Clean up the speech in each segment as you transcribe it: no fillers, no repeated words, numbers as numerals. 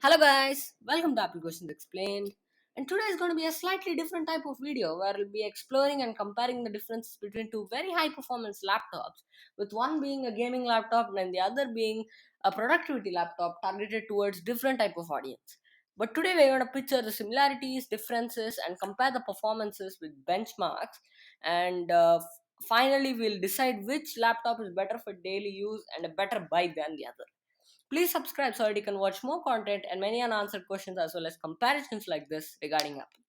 Hello guys, welcome to Applications Explained. And today is going to be a slightly different type of video where we'll be exploring and comparing the differences between two very high performance laptops, with one being a gaming laptop and the other being a productivity laptop targeted towards different type of audience. But today we're going to picture the similarities, differences and compare the performances with benchmarks, and finally we'll decide which laptop is better for daily use and a better buy than the other. Please subscribe so that you can watch more content and many unanswered questions as well as comparisons like this regarding Apple.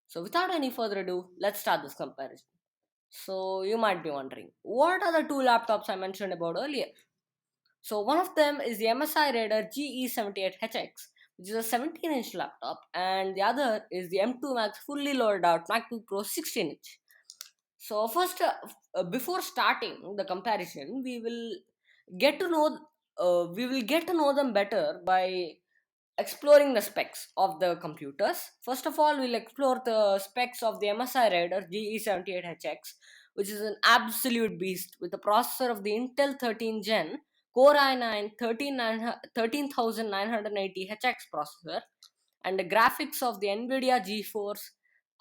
So without any further ado, let's start this comparison. So you might be wondering, what are the two laptops I mentioned about earlier? So one of them is the MSI Raider GE78HX, which is a 17-inch laptop, and the other is the M2 Max fully loaded out MacBook Pro 16-inch. So first, before starting the comparison, get to know we will get to know them better by exploring the specs of the computers. First of all, we'll explore the specs of the MSI Raider GE78HX, which is an absolute beast with a processor of the Intel 13 Gen Core i9 13980HX processor and the graphics of the NVIDIA GeForce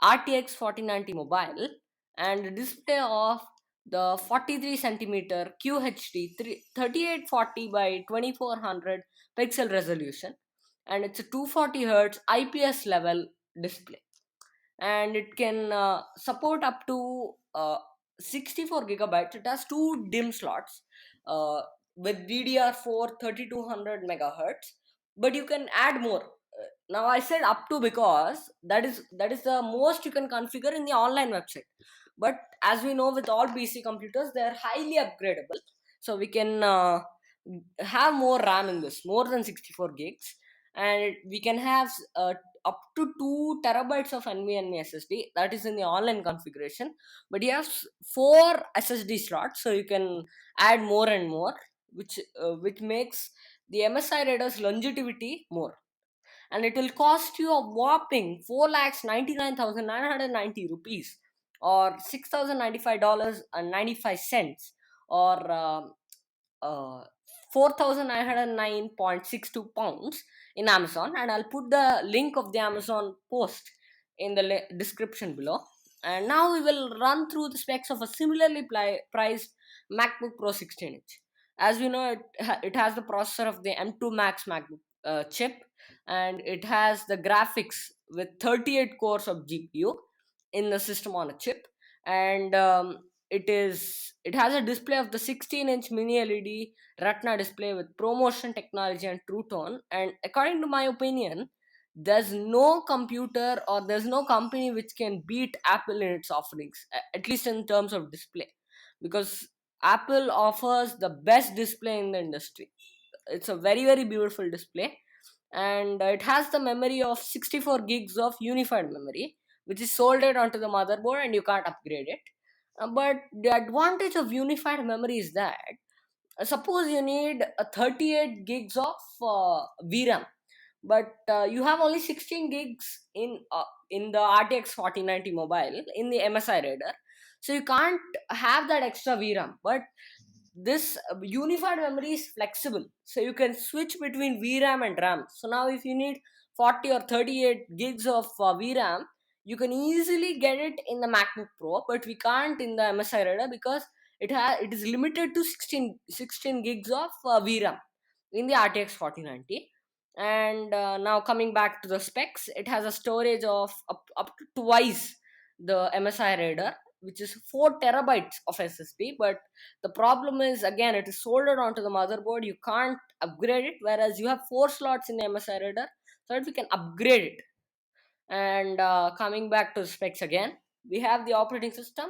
RTX 4090 mobile and the display of the 43 centimeter QHD 3840 by 2400 pixel resolution, and it's a 240 hertz IPS level display, and it can support up to 64 gigabytes. It has two DIMM slots uh, with DDR4 3200 megahertz, but you can add more. Now I said up to because that is the most you can configure in the online website. But as we know, with all PC computers, they are highly upgradable, so we can have more RAM in this, more than 64 gigs, and we can have up to 2 terabytes of NVMe SSD. That is in the online configuration, but you have four SSD slots, so you can add more and more, which makes the MSI Raider's longevity more, and it will cost you a whopping 4,99,990 rupees, or $6,095.95, or uh, 4,909.62 pounds in Amazon. And I'll put the link of the Amazon post in the description below. And now we will run through the specs of a similarly priced MacBook Pro 16 inch. As we know, it has the processor of the M2 Max MacBook chip, and it has the graphics with 38 cores of GPU in the system on a chip, and it has a display of the 16-inch mini LED Retina display with ProMotion technology and True Tone. And according to my opinion, there's no computer or there's no company which can beat Apple in its offerings, at least in terms of display, because Apple offers the best display in the industry. It's a very very beautiful display, and it has the memory of 64 gigs of unified memory, which is soldered onto the motherboard and you can't upgrade it. But the advantage of unified memory is that, suppose you need a 38 gigs of VRAM, but you have only 16 gigs in the RTX 4090 mobile in the MSI Raider, so you can't have that extra VRAM. But this unified memory is flexible, so you can switch between VRAM and RAM. So now if you need 40 or 38 gigs of VRAM, you can easily get it in the MacBook Pro, but we can't in the MSI Raider because it is limited to 16 gigs of VRAM in the RTX 4090. And now coming back to the specs, it has a storage of up to twice the MSI Raider, which is 4 terabytes of SSD. But the problem is, again, it is soldered onto the motherboard. You can't upgrade it, whereas you have 4 slots in the MSI Raider, so that we can upgrade it. And coming back to specs again, we have the operating system.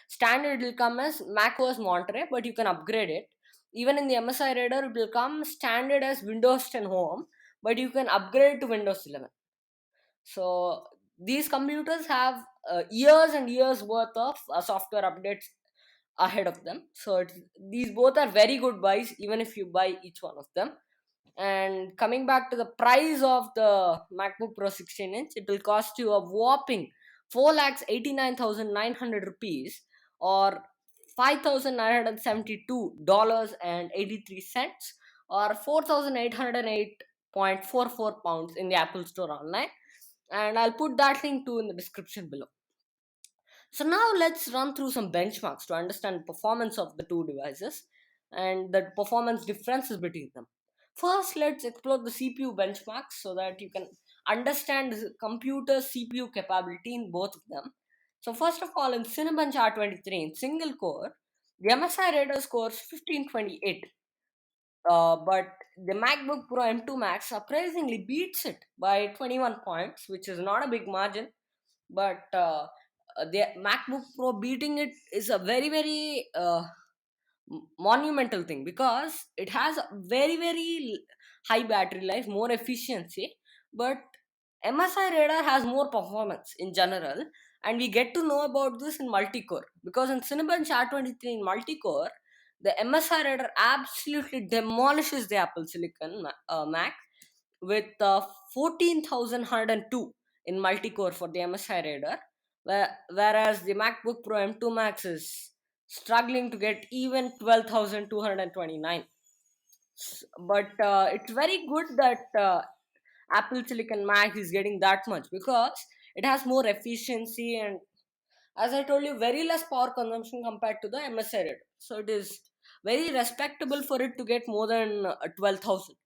Standard will come as macOS Monterey, but you can upgrade it. Even in the MSI Raider, it will come standard as Windows 10 Home, but you can upgrade to Windows 11. So these computers have years and years worth of software updates ahead of them. So these both are very good buys, even if you buy each one of them. And coming back to the price of the MacBook Pro 16 inch, it will cost you a whopping 4,89,900 rupees, or $5,972.83, or 4,808 0.44 pounds in the Apple Store online, and I'll put that link too in the description below. So now let's run through some benchmarks to understand performance of the two devices and the performance differences between them. First, let's explore the CPU benchmarks so that you can understand the computer CPU capability in both of them. So first of all, in Cinebench R23 in single core, the MSI Raider scores 1528, but the MacBook Pro M2 Max surprisingly beats it by 21 points, which is not a big margin, but the MacBook Pro beating it is a very monumental thing because it has a very high battery life, more efficiency, but MSI Radar has more performance in general, and we get to know about this in multi-core because in Cinebench R23 in multi-core, the MSI Radar absolutely demolishes the Apple Silicon Mac with 14,102 in multi-core for the MSI Raider, whereas the MacBook Pro M2 Max is struggling to get even 12,229. But it's very good that Apple Silicon Mac is getting that much because it has more efficiency and, as I told you, very less power consumption compared to the MSI Raider. So it is very respectable for it to get more than 12,000.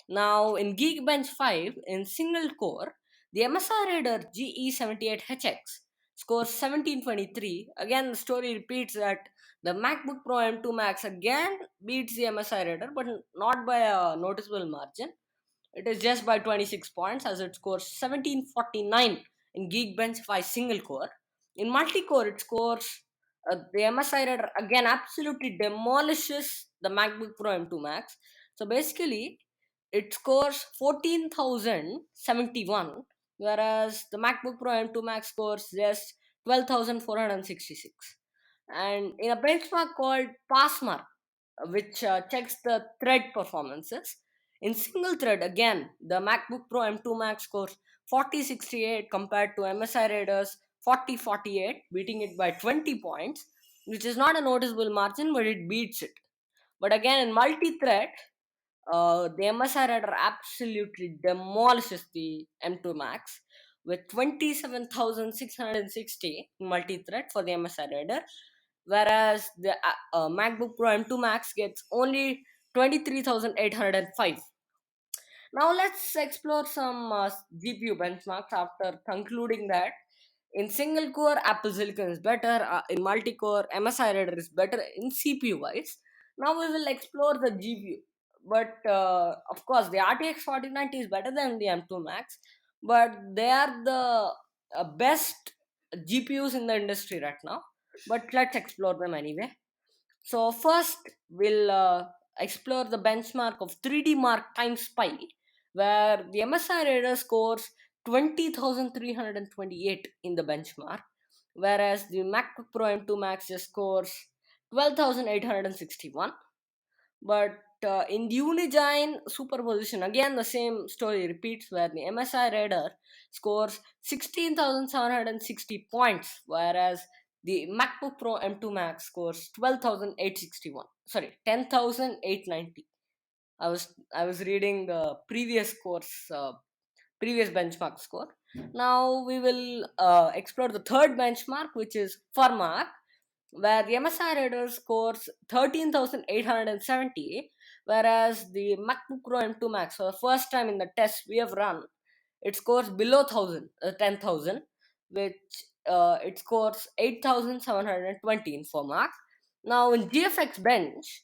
Now, in Geekbench 5, in single core, the MSI Raider GE78HX scores 1723. Again, the story repeats that the MacBook Pro M2 Max again beats the MSI Raider, but not by a noticeable margin. It is just by 26 points as it scores 1749 in Geekbench 5 single core. In multi core, it scores the MSI Raider again absolutely demolishes the MacBook Pro M2 Max. So basically, it scores 14,071, whereas the MacBook Pro M2 Max scores just 12,466. And in a benchmark called Passmark, which checks the thread performances, in single thread, again, the MacBook Pro M2 Max scores 4068 compared to MSI Raiders 4048, beating it by 20 points, which is not a noticeable margin, but it beats it. But again, in multi thread, the MSI Raider absolutely demolishes the M2 Max with 27,660 multi-thread for the MSI Raider, whereas the MacBook Pro M2 Max gets only 23,805. Now let's explore some GPU benchmarks after concluding that in single core, Apple Silicon is better. In multi core, MSI Raider is better in CPU wise. Now we will explore the GPU. But of course, the RTX 4090 is better than the M2 Max. But they are the best GPUs in the industry right now. But let's explore them anyway. So first, we'll explore the benchmark of 3D Mark times pi, where the MSI Raider scores 20,328 in the benchmark, whereas the MacBook Pro M2 Max just scores 12,861. But in the Unigine superposition, again the same story repeats where the MSI Raider scores 16,760 points, whereas the MacBook Pro M2 Max scores 12,861. Sorry, 10,890. I was reading the previous course, previous benchmark score. Now we will explore the third benchmark, which is Farmark, where the MSI Raider scores 13,870, whereas the MacBook Pro M2 Max, for the first time in the test we have run, it scores below 10,000, which it scores 8,720 in Farmark. Now in GFX Bench,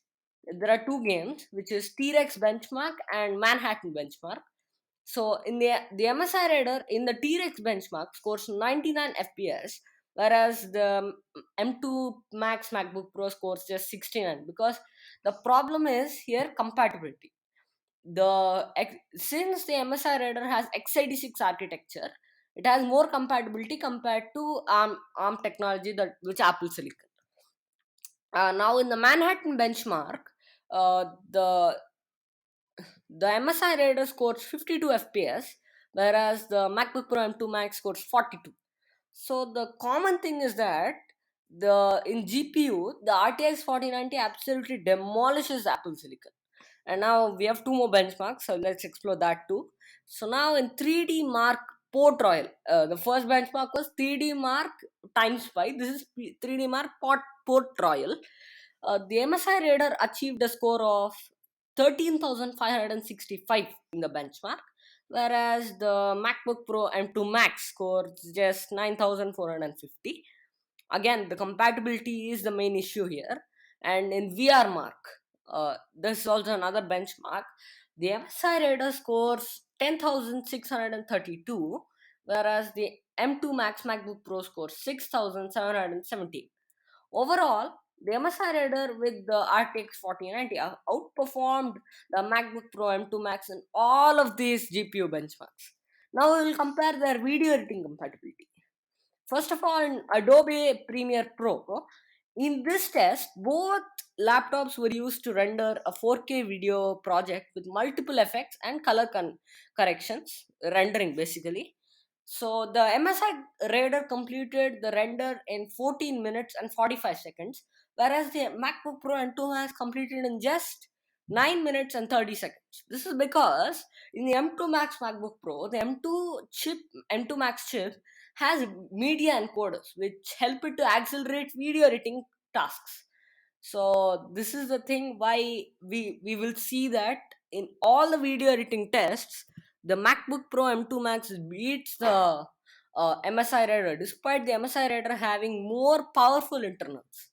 there are two games, which is T-Rex Benchmark and Manhattan Benchmark. So in the MSI Raider in the T-Rex benchmark scores 99 FPS, whereas the M2 Max MacBook Pro scores just 69, because the problem is here compatibility. Since the MSI Raider has x86 architecture, it has more compatibility compared to ARM technology that which Apple Silicon. Now in the Manhattan benchmark, the MSI Raider scores 52 FPS, whereas the MacBook Pro M2 Max scores 42. So the common thing is that in GPU, the RTX 4090 absolutely demolishes Apple Silicon. And now we have two more benchmarks, so let's explore that too. So now in 3D Mark Port Royal, the first benchmark was 3D Mark times 5. This is 3D Mark Port Royal. The MSI Raider achieved a score of 13,565 in the benchmark, whereas the MacBook Pro M2 Max scored just 9,450. Again, the compatibility is the main issue here. And in VR Mark, this is also another benchmark. The MSI Raider scores 10,632, whereas the M2 Max MacBook Pro scores 6,770. Overall, the MSI Raider with the RTX 4090 outperformed the MacBook Pro M2 Max in all of these GPU benchmarks. Now we will compare their video editing compatibility. First of all, in Adobe Premiere Pro, in this test, both laptops were used to render a 4K video project with multiple effects and color corrections, rendering basically. So the MSI Raider completed the render in 14 minutes and 45 seconds, whereas the MacBook Pro M2 has completed in just 9 minutes and 30 seconds. This is because in the M2 Max MacBook Pro, the M2 Max chip has media encoders which help it to accelerate video editing tasks. So this is the thing why we will see that in all the video editing tests, the MacBook Pro M2 Max beats the MSI Raider, despite the MSI Raider having more powerful internals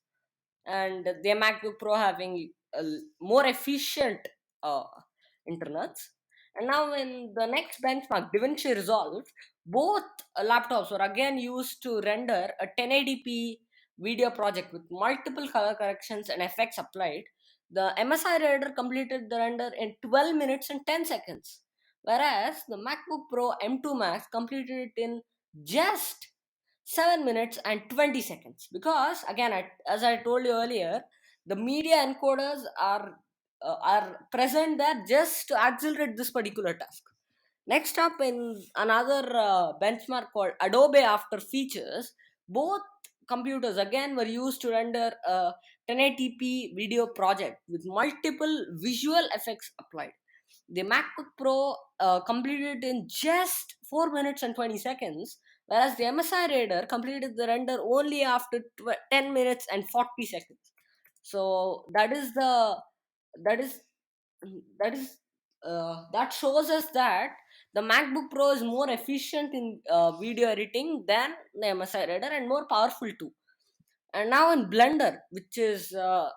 and the MacBook Pro having more efficient uh, internals. And now in the next benchmark, DaVinci Resolve, both laptops were again used to render a 1080p video project with multiple color corrections and effects applied. The MSI Raider completed the render in 12 minutes and 10 seconds, whereas the MacBook Pro M2 Max completed it in just 7 minutes and 20 seconds, because again, as I told you earlier, the media encoders are present there just to accelerate this particular task. Next up, in another benchmark called Adobe After Features, both computers again were used to render a 1080p video project with multiple visual effects applied. The MacBook Pro completed in just 4 minutes and 20 seconds, whereas the MSI Raider completed the render only after 10 minutes and 40 seconds. So that is that shows us that the MacBook Pro is more efficient in video editing than the MSI Raider and more powerful too. And now in Blender, which is the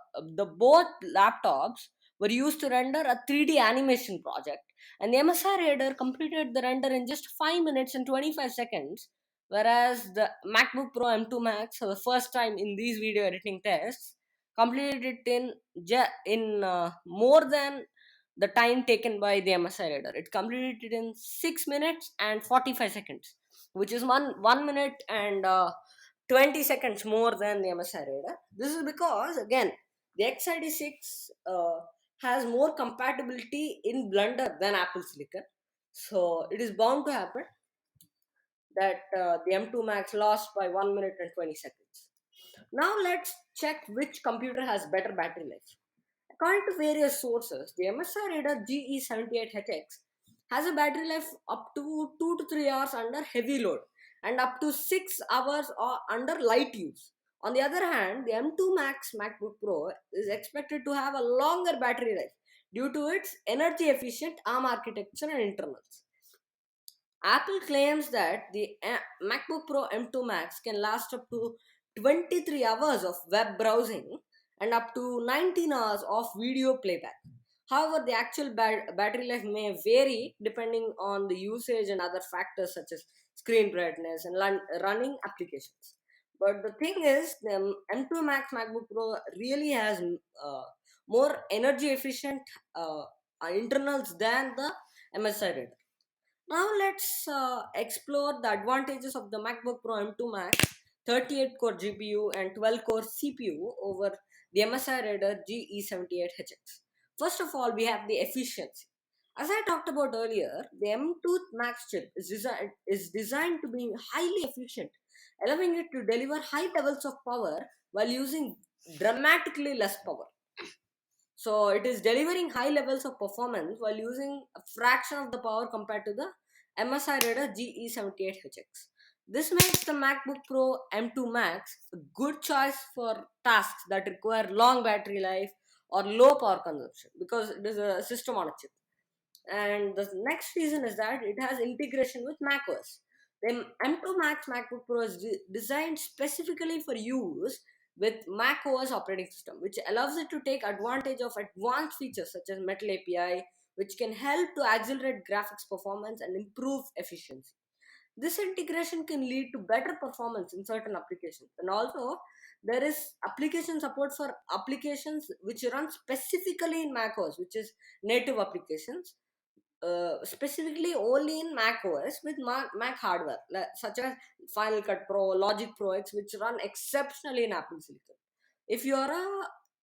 both laptops were used to render a 3D animation project, and the MSI Raider completed the render in just 5 minutes and 25 seconds, whereas the MacBook Pro M2 Max, for the first time in these video editing tests, completed it in more than the time taken by the MSI Raider. It completed it in 6 minutes and 45 seconds, which is 1 minute and 20 seconds more than the MSI Raider. This is because, again, the x86 has more compatibility in Blender than Apple Silicon. So it is bound to happen that the M2 Max lost by 1 minute and 20 seconds. Now let's check which computer has better battery life. According to various sources, the MSI Raider GE78HX has a battery life up to 2 to 3 hours under heavy load and up to 6 hours under light use. On the other hand, the M2 Max MacBook Pro is expected to have a longer battery life due to its energy efficient ARM architecture and internals. Apple claims that the MacBook Pro M2 Max can last up to 23 hours of web browsing and up to 19 hours of video playback. However, the actual battery life may vary depending on the usage and other factors such as screen brightness and running applications. But the thing is, the M2 Max MacBook Pro really has more energy efficient internals than the MSI Red. Now let's explore the advantages of the MacBook Pro M2 Max 38 core GPU and 12 core CPU over the MSI Raider GE78HX. First of all, we have the efficiency. As I talked about earlier, the M2 Max chip is designed to be highly efficient, allowing it to deliver high levels of power while using dramatically less power. So it is delivering high levels of performance while using a fraction of the power compared to the MSI Raider GE78HX. This makes the MacBook Pro M2 Max a good choice for tasks that require long battery life or low power consumption because it is a system on a chip. And the next reason is that it has integration with macOS. The M2 Max MacBook Pro is designed specifically for use with macOS operating system, which allows it to take advantage of advanced features such as Metal API, which can help to accelerate graphics performance and improve efficiency. This integration can lead to better performance in certain applications, and also there is application support for applications which run specifically in macOS, which is native applications, specifically only in Mac OS with Mac hardware, such as Final Cut Pro, Logic Pro X, which run exceptionally in Apple Silicon. If you are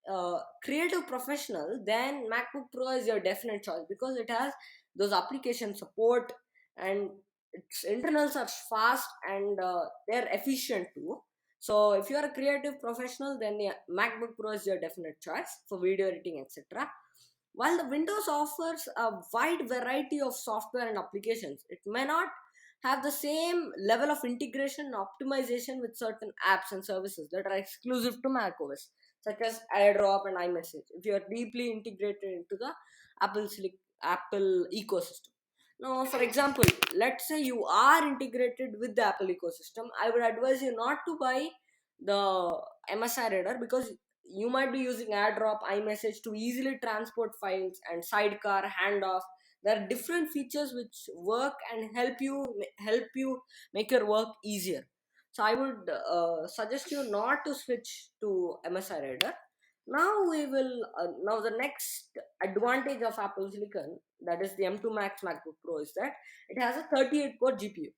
a creative professional, then MacBook Pro is your definite choice because it has those application support, and its internals are fast, and they're efficient too. So if you are a creative professional, then the MacBook Pro is your definite choice for video editing, etc. While the Windows offers a wide variety of software and applications, it may not have the same level of integration and optimization with certain apps and services that are exclusive to macOS, such as AirDrop and iMessage, if you are deeply integrated into the Apple ecosystem. Now, for example, let's say you are integrated with the Apple ecosystem, I would advise you not to buy the MSI Reader because you might be using AirDrop, iMessage to easily transport files, and Sidecar, Handoff. There are different features which work and help you make your work easier. So I would suggest you not to switch to MSI Reader. Now the next advantage of Apple Silicon, that is the M2 Max MacBook Pro, is that it has a 38 core GPU.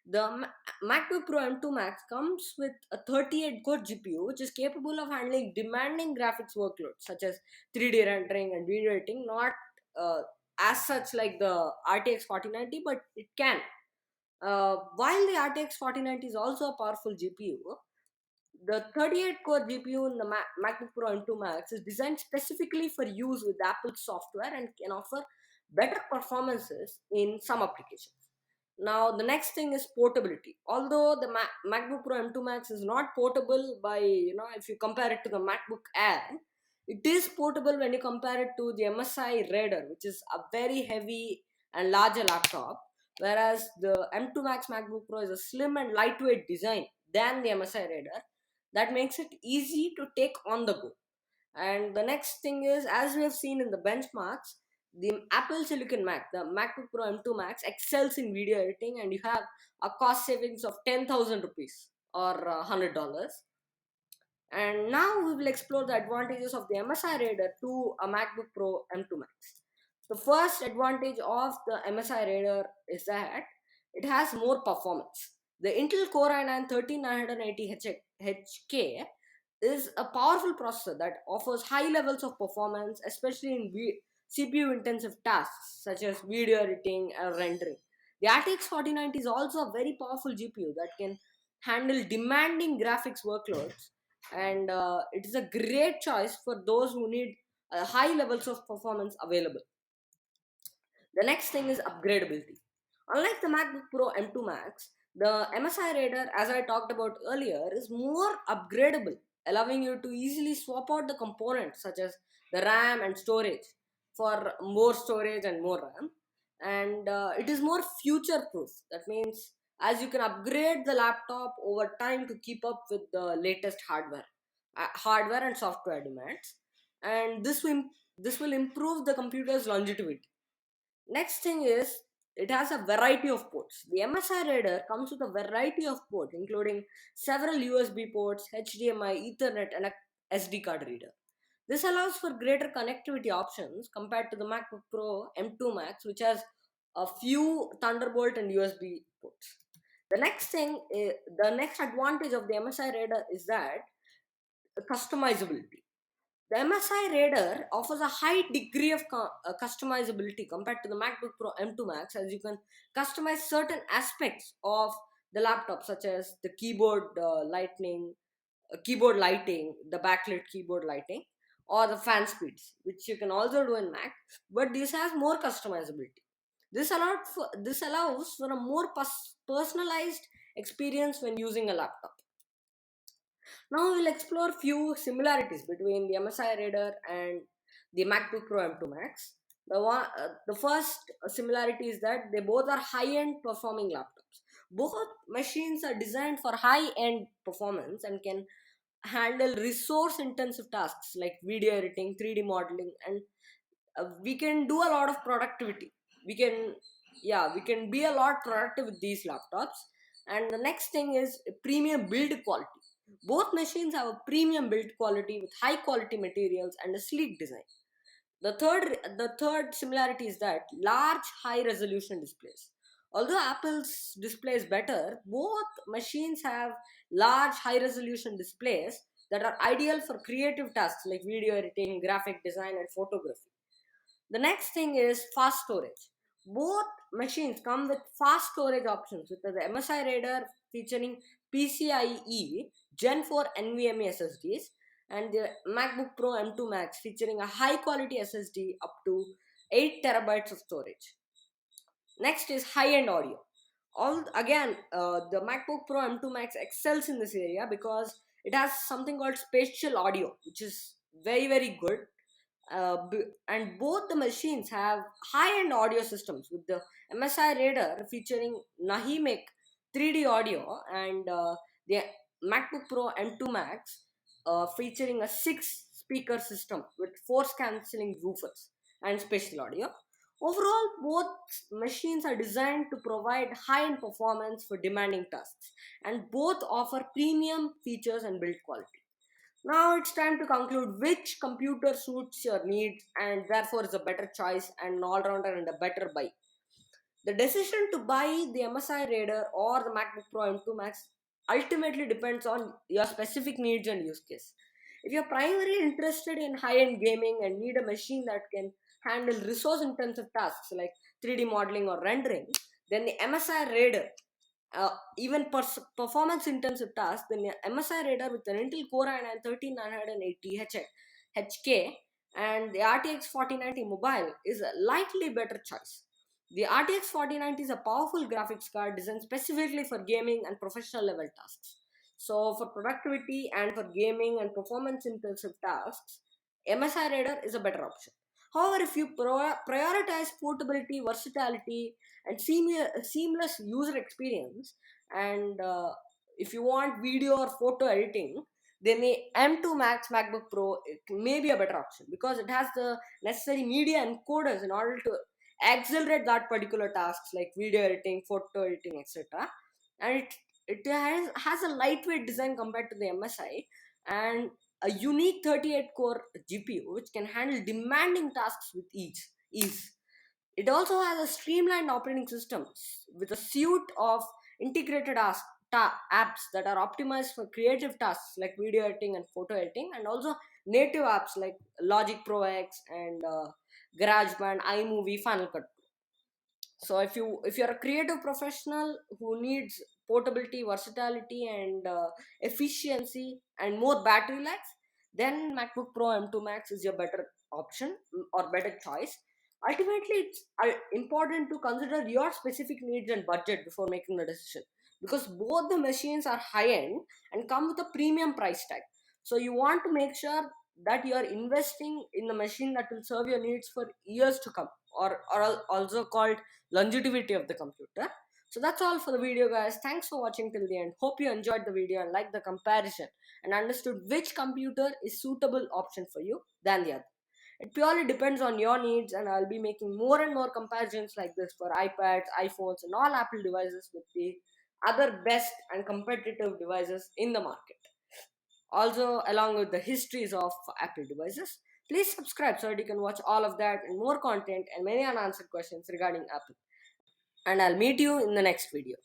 The MacBook Pro M2 Max comes with a 38-core GPU, which is capable of handling demanding graphics workloads such as 3D rendering and video editing. Not as such like the RTX 4090, but it can. While the RTX 4090 is also a powerful GPU, the 38-core GPU in the MacBook Pro M2 Max is designed specifically for use with Apple software and can offer better performances in some applications. Now, the next thing is portability. Although the MacBook Pro M2 Max is not portable by, if you compare it to the MacBook Air, it is portable when you compare it to the MSI Raider, which is a very heavy and larger laptop, whereas the M2 Max MacBook Pro is a slim and lightweight design than the MSI Raider. That makes it easy to take on the go. And the next thing is, as we have seen in the benchmarks, the Apple Silicon Mac, the MacBook Pro M2 Max, excels in video editing, and you have a cost savings of 10,000 rupees or $100. And now we will explore the advantages of the MSI Raider to a MacBook Pro M2 Max. The first advantage of the MSI Raider is that it has more performance. The Intel Core i9-13980HK is a powerful processor that offers high levels of performance, especially in CPU intensive tasks such as video editing or rendering. The RTX 4090 is also a very powerful GPU that can handle demanding graphics workloads, and it is a great choice for those who need high levels of performance available. The next thing is upgradability. Unlike the MacBook Pro M2 Max, the MSI Raider, as I talked about earlier, is more upgradable, allowing you to easily swap out the components such as the RAM and storage for more storage and more RAM. And it is more future proof. That means as you can upgrade the laptop over time to keep up with the latest hardware and software demands, and this will improve the computer's longevity. Next thing is, it has a variety of ports. The MSI Raider comes with a variety of ports, including several USB ports, HDMI, Ethernet, and a SD card reader. This allows for greater connectivity options compared to the MacBook Pro M2 Max, which has a few Thunderbolt and USB ports. The next advantage of the MSI Raider is that customizability. The MSI Raider offers a high degree of customizability compared to the MacBook Pro M2 Max, as you can customize certain aspects of the laptop, such as the keyboard lighting, the backlit keyboard lighting, or the fan speeds, which you can also do in Mac, but this has more customizability. This allows for a more personalized experience when using a laptop. Now we'll explore few similarities between the MSI Raider and the MacBook Pro M2 Max. The first similarity is that they both are high-end performing laptops. Both machines are designed for high-end performance and can handle resource-intensive tasks like video editing, 3D modeling, and we can do a lot of productivity. We can, yeah, we can be a lot productive with these laptops. And the next thing is premium build quality. Both machines have a premium build quality with high quality materials and a sleek design. The third similarity is that large high resolution displays. Although Apple's display is better, both machines have large high resolution displays that are ideal for creative tasks like video editing, graphic design, and photography. The next thing is fast storage. Both machines come with fast storage options, with the MSI Raider featuring PCIe Gen 4 NVMe SSDs and the MacBook Pro M2 Max featuring a high quality SSD up to 8 terabytes of storage. Next is high-end audio. The MacBook Pro M2 Max excels in this area because it has something called spatial audio, which is very good. And both the machines have high-end audio systems, with the MSI Raider featuring Nahimek 3D audio and the MacBook Pro M2 Max featuring a 6 speaker system with force cancelling woofers and spatial audio. Overall, both machines are designed to provide high-end performance for demanding tasks, and both offer premium features and build quality. Now it's time to conclude which computer suits your needs and therefore is a better choice and an all-rounder and a better buy. The decision to buy the MSI Raider or the MacBook Pro M2 Max ultimately depends on your specific needs and use case. If you're primarily interested in high-end gaming and need a machine that can handle resource-intensive tasks like 3D modeling or rendering, then the MSI Raider, even performance intensive tasks, then MSI Raider with an Intel Core i9 13980 HK and the RTX 4090 Mobile is a likely better choice. The RTX 4090 is a powerful graphics card designed specifically for gaming and professional level tasks. So, for productivity and for gaming and performance intensive tasks, MSI Raider is a better option. However, if you prioritize portability, versatility, and seamless user experience, and if you want video or photo editing, then the M2 Max MacBook Pro it may be a better option because it has the necessary media encoders in order to accelerate that particular tasks like video editing, photo editing, etc. And it has a lightweight design compared to the MSI and a unique 38 core GPU which can handle demanding tasks with ease. It also has a streamlined operating system with a suite of integrated apps that are optimized for creative tasks like video editing and photo editing, and also native apps like Logic Pro X and GarageBand, iMovie, Final Cut. So if you're a creative professional who needs portability, versatility, and efficiency and more battery life, then MacBook Pro M2 Max is your better option or better choice. Ultimately, it's important to consider your specific needs and budget before making the decision, because both the machines are high end and come with a premium price tag. So you want to make sure that you are investing in the machine that will serve your needs for years to come, or also called longevity of the computer. So that's all for the video, guys. Thanks for watching till the end. Hope you enjoyed the video and liked the comparison and understood which computer is suitable option for you than the other. It purely depends on your needs, and I'll be making more and more comparisons like this for iPads, iPhones, and all Apple devices with the other best and competitive devices in the market. Also, along with the histories of Apple devices. Please subscribe so that you can watch all of that and more content and many unanswered questions regarding Apple. And I'll meet you in the next video.